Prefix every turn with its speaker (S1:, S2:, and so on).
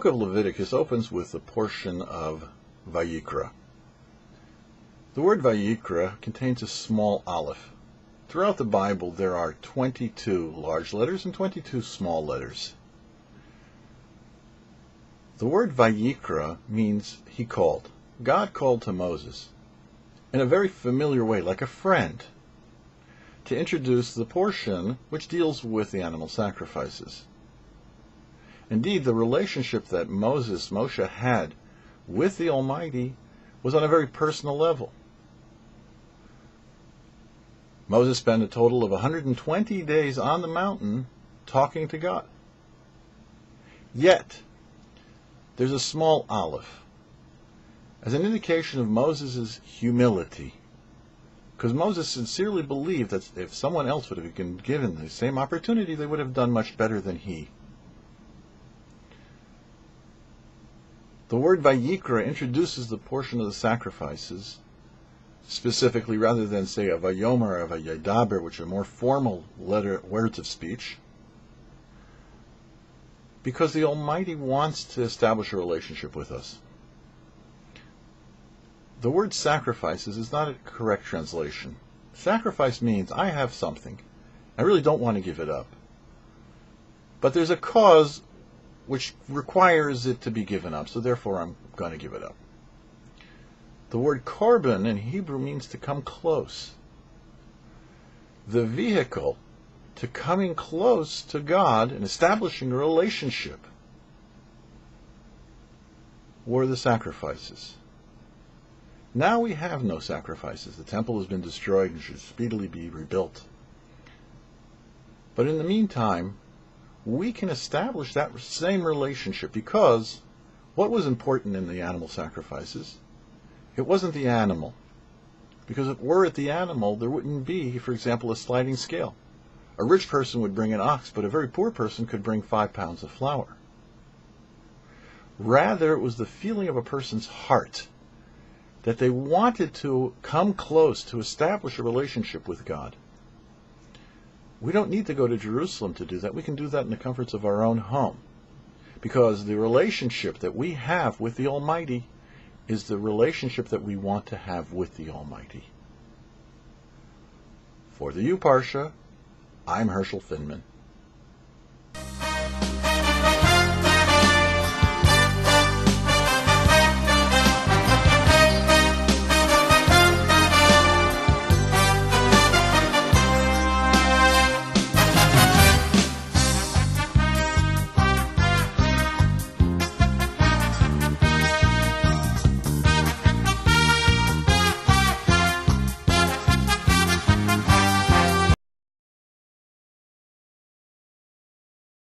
S1: book of Leviticus opens with the portion of Vayikra. The word Vayikra contains a small aleph. Throughout the Bible there are 22 large letters and 22 small letters. The word Vayikra means he called. God called to Moses in a very familiar way, like a friend, to introduce the portion which deals with the animal sacrifices. Indeed, the relationship that Moshe had with the Almighty was on a very personal level. Moses spent a total of 120 days on the mountain talking to God. Yet, there's a small aleph as an indication of Moses' humility, because Moses sincerely believed that if someone else would have been given the same opportunity, they would have done much better than he. The word Vayikra introduces the portion of the sacrifices, specifically, rather than say a Vayomer or a Vayedaber, which are more formal words of speech, because the Almighty wants to establish a relationship with us. The word sacrifices is not a correct translation. Sacrifice means I have something. I really don't want to give it up. But there's a cause which requires it to be given up, so therefore I'm going to give it up. The word korban in Hebrew means to come close. The vehicle to coming close to God and establishing a relationship were the sacrifices. Now we have no sacrifices. The temple has been destroyed and should speedily be rebuilt. But in the meantime, we can establish that same relationship, because what was important in the animal sacrifices? It wasn't the animal. Because if it were at the animal, there wouldn't be, for example, a sliding scale. A rich person would bring an ox, but a very poor person could bring 5 pounds of flour. Rather, it was the feeling of a person's heart that they wanted to come close to establish a relationship with God. We don't need to go to Jerusalem to do that. We can do that in the comforts of our own home, because the relationship that we have with the Almighty is the relationship that we want to have with the Almighty. For the YouParsha, I'm Herschel Finman.